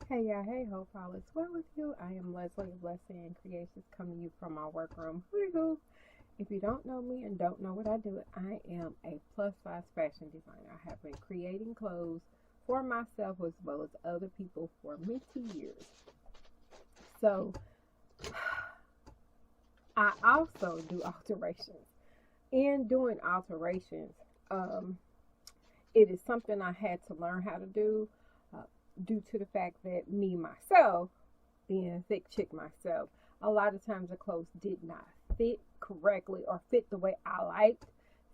Hey y'all, hey, hope all is well with you. I am Leslie of LesAnn Creations, coming to you from my workroom. Hoo-hoo. If you don't know me and don't know what I do, I am a plus size fashion designer. I have been creating clothes for myself as well as other people for many years. So I also do alterations. In doing alterations, it is something I had to learn how to do uh, due to the fact that me myself, being a thick chick myself, a lot of times the clothes did not fit correctly or fit the way I liked.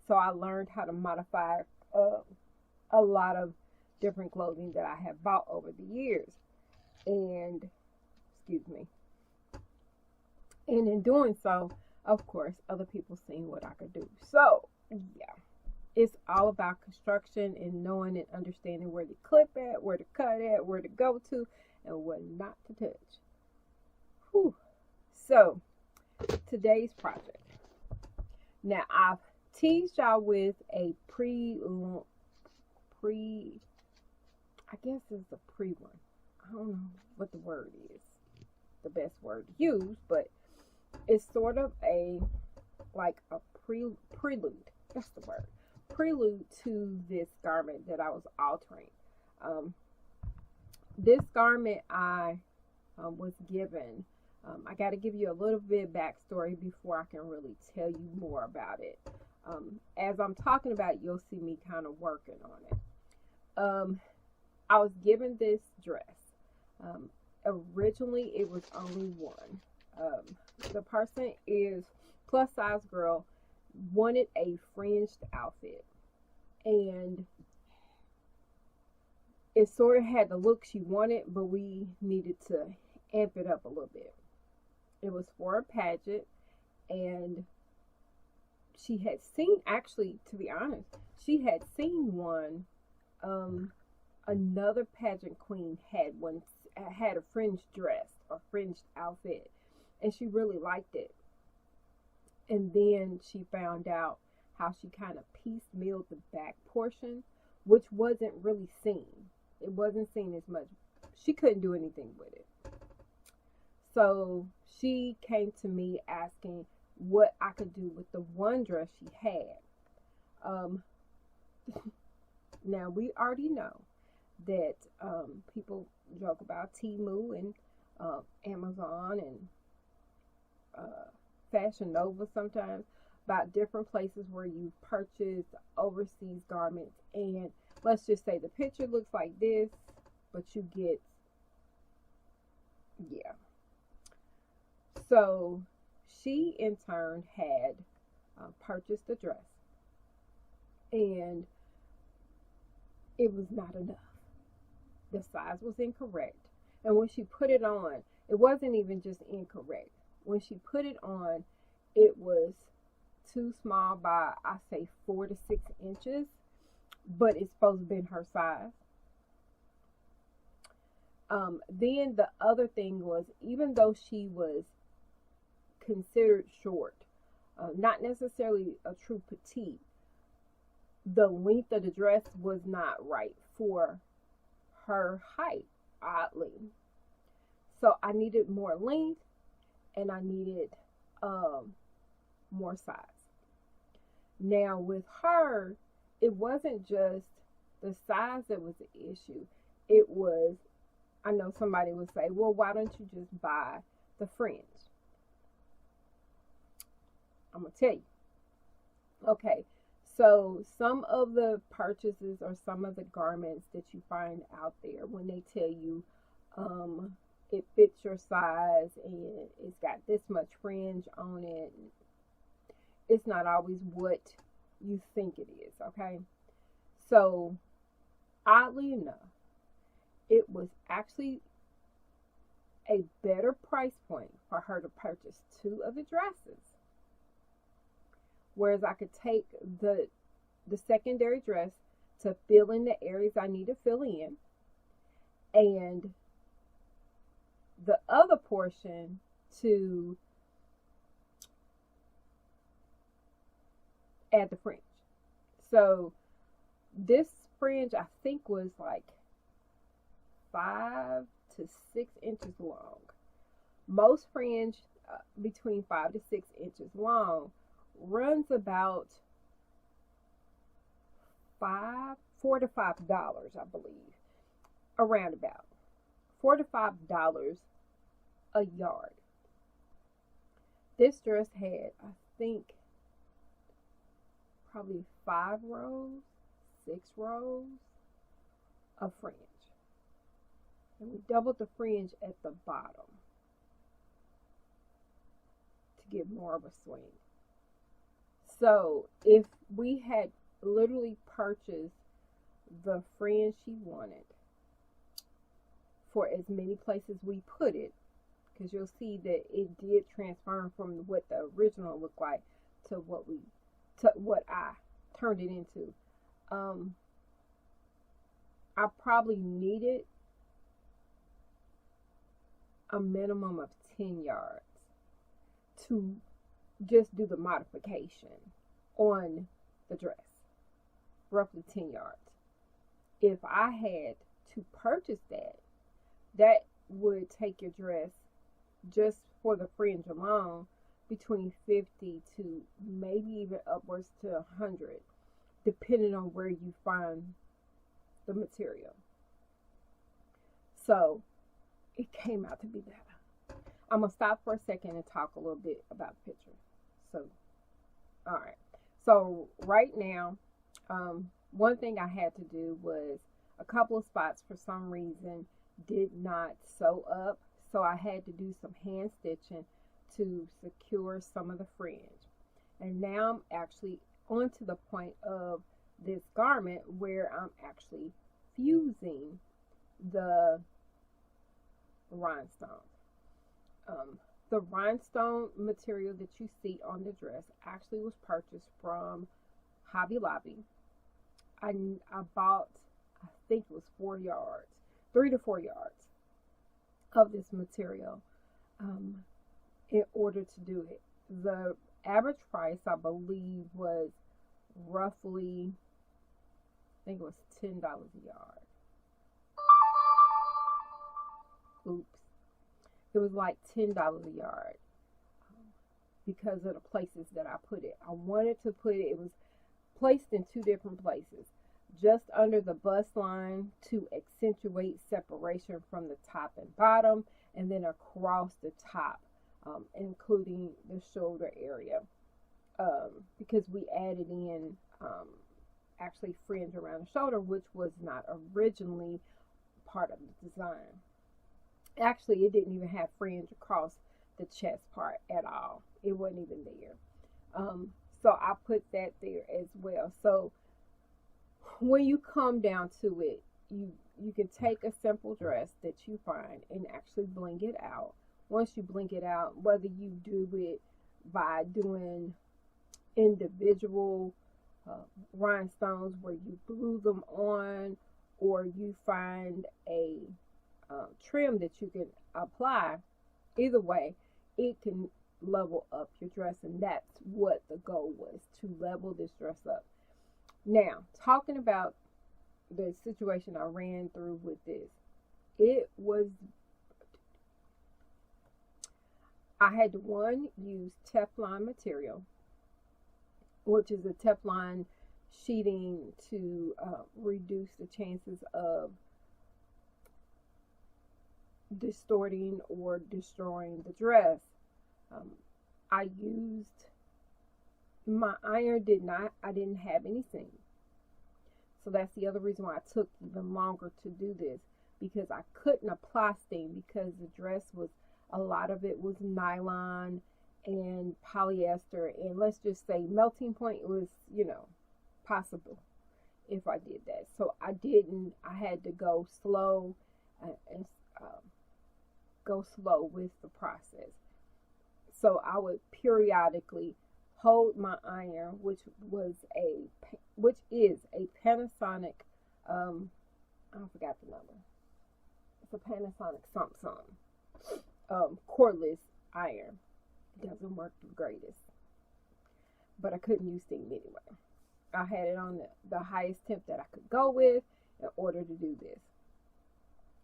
So I learned how to modify uh, a lot of different clothing that I have bought over the years. And excuse me. And in doing so, of course, other people seen what I could do. So yeah, it's all about construction and knowing and understanding where to clip at, where to cut at, where to go to, and what not to touch. Whew. So, today's project. Now, I've teased y'all with a I guess it's a pre one. I don't know what the word is, the best word to use, but it's sort of like a prelude. That's the word. Prelude to this garment that I was altering. This garment I was given. I got to give you a little bit of backstory before I can really tell you more about it. As I'm talking about it, you'll see me kind of working on it. I was given this dress. Originally, it was only one. The person is plus size girl, wanted a fringed outfit, and it sort of had the look she wanted, but we needed to amp it up a little bit. It was for a pageant, and she had seen, actually, to be honest, she had seen one. Another pageant queen had a fringed dress or fringed outfit, and she really liked it. And then she found out how she kind of piecemealed the back portion, which wasn't really seen. It wasn't seen as much. She couldn't do anything with it. So she came to me asking what I could do with the one dress she had. Now, we already know that people joke about Temu and Amazon and Fashion Nova sometimes, about different places where you purchase overseas garments, and let's just say the picture looks like this, but you get, yeah. So she in turn had purchased the dress, and it was not enough. The size was incorrect, and when she put it on, it wasn't even just incorrect. When she put it on, it was too small by, I say, 4 to 6 inches, but it's supposed to be her size. Then the other thing was, even though she was considered short, not necessarily a true petite, the length of the dress was not right for her height, oddly. So I needed more length, and I needed more size. Now with her, it wasn't just the size that was the issue. It was, I know somebody would say, well, why don't you just buy the fringe? I'm going to tell you. Okay, so some of the purchases or some of the garments that you find out there, when they tell you it fits your size and it's got this much fringe on it, it's not always what you think it is, okay? So, oddly enough, it was actually a better price point for her to purchase 2 of the dresses. Whereas I could take the secondary dress to fill in the areas I need to fill in, and the other portion to add the fringe. So this fringe, I think, was like 5 to 6 inches long. Most fringe between 5 to 6 inches long runs about $4 to $5, I believe, around about $4 to $5 a yard. This dress had, I think, probably 5 rows, 6 rows of fringe. And we doubled the fringe at the bottom to give more of a swing. So if we had literally purchased the fringe she wanted for as many places we put it, because you'll see that it did transform from what the original looked like to what I turned it into. I probably needed a minimum of 10 yards to just do the modification on the dress. Roughly 10 yards. If I had to purchase that would take your dress, just for the fringe alone, between 50 to maybe even upwards to 100, depending on where you find the material. So it came out to be better. I'm gonna stop for a second and talk a little bit about the picture. So, all right. So right now, one thing I had to do was a couple of spots for some reason did not sew up, so I had to do some hand stitching to secure some of the fringe. And now I'm actually on to the point of this garment where I'm actually fusing the rhinestone. The rhinestone material that you see on the dress actually was purchased from Hobby Lobby. I bought, I think it was 4 yards, 3 to 4 yards of this material in order to do it. The average price, I believe, was roughly, I think it was $10 a yard. Oops. It was like $10 a yard because of the places that I put it. I wanted to put it, it was placed in 2 different places. Just under the bust line to accentuate separation from the top and bottom, and then across the top, including the shoulder area, because we added in actually fringe around the shoulder, which was not originally part of the design. Actually, it didn't even have fringe across the chest part at all. It wasn't even there. So I put that there as well. So when you come down to it, you can take a simple dress that you find and actually bling it out. Once you bling it out, whether you do it by doing individual rhinestones where you glue them on, or you find a trim that you can apply, either way, it can level up your dress, and that's what the goal was, to level this dress up. Now, talking about the situation I ran through with this, I had to, one, use Teflon material, which is a Teflon sheeting to reduce the chances of distorting or destroying the dress. I used my iron, I didn't have any seam. So that's the other reason why it took even longer to do this, because I couldn't apply steam, because the dress was, a lot of it was nylon and polyester, and let's just say melting point was, possible if I did that. So I had to go slow and go slow with the process. So I would periodically hold my iron, which is a Panasonic, I forgot the number. It's a Panasonic something, cordless iron. It doesn't work the greatest, but I couldn't use steam anyway. I had it on the highest temp that I could go with in order to do this.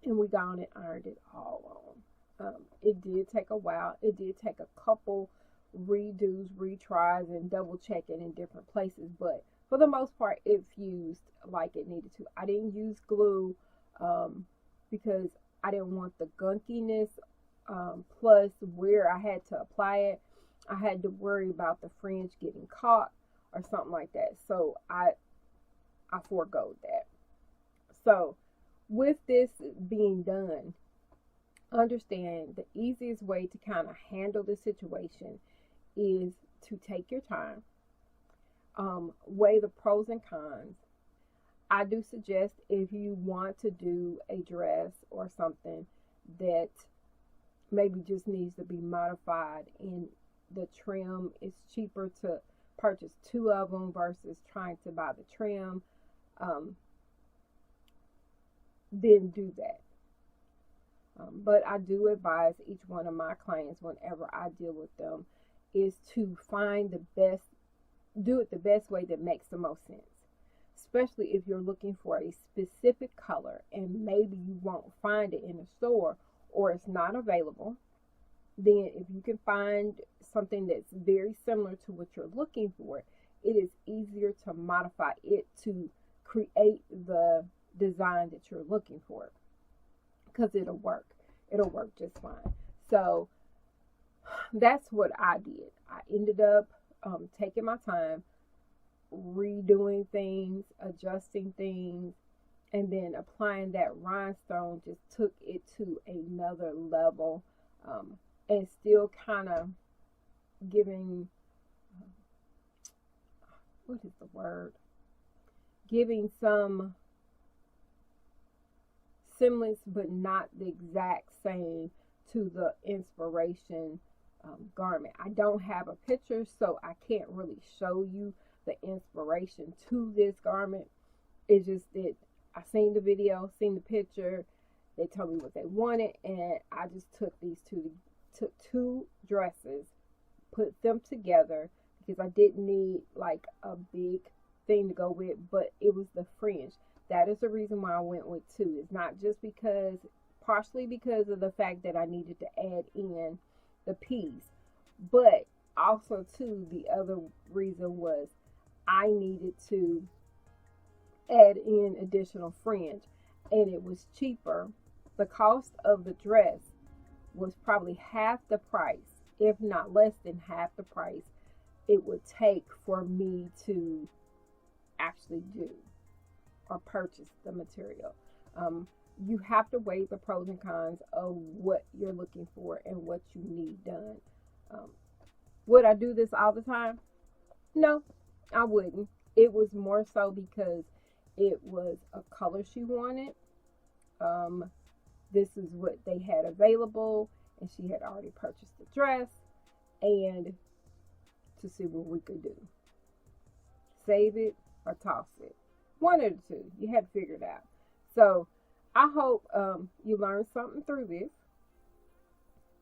and we gone and ironed it all on. It did take a while. It did take a couple redos, retries, and double checking in different places, but for the most part, it fused like it needed to. I didn't use glue because I didn't want the gunkiness. Plus, where I had to apply it, I had to worry about the fringe getting caught or something like that. So I foregoed that. So with this being done, understand the easiest way to kind of handle the situation is to take your time, weigh the pros and cons. I do suggest, if you want to do a dress or something that maybe just needs to be modified in the trim, it's cheaper to purchase 2 of them versus trying to buy the trim, then do that. But I do advise each one of my clients, whenever I deal with them, is to find the best, do it the best way that makes the most sense. Especially if you're looking for a specific color and maybe you won't find it in a store or it's not available. Then if you can find something that's very similar to what you're looking for, it is easier to modify it to create the design that you're looking for, because it'll work just fine. So that's what I did. I ended up taking my time, redoing things, adjusting things, and then applying that rhinestone just took it to another level, and still kind of giving, what is the word? Giving some semblance, but not the exact same to the inspiration garment. I don't have a picture, so I can't really show you the inspiration to this garment. It's just that I seen the video, seen the picture, they told me what they wanted, and I just took took 2 dresses, put them together, because I didn't need like a big thing to go with, but it was the fringe. That is the reason why I went with 2. It's not just because, partially because of the fact that I needed to add in the piece, but also too, the other reason was I needed to add in additional fringe, and it was cheaper. The cost of the dress was probably half the price, if not less than half the price it would take for me to actually do or purchase the material. You have to weigh the pros and cons of what you're looking for and what you need done. Would I do this all the time? No, I wouldn't. It was more so because it was a color she wanted. This is what they had available, and she had already purchased the dress, and to see what we could do. Save it or toss it. One of the two. You had to figure it out. So I hope you learned something through this.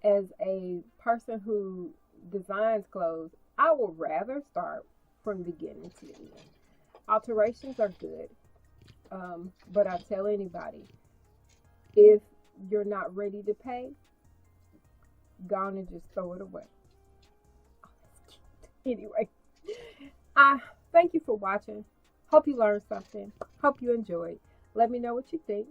As a person who designs clothes, I would rather start from the beginning to the end. Alterations are good, but I tell anybody, if you're not ready to pay, go on and just throw it away. Oh, that's cute. Anyway, I thank you for watching. Hope you learned something. Hope you enjoyed. Let me know what you think.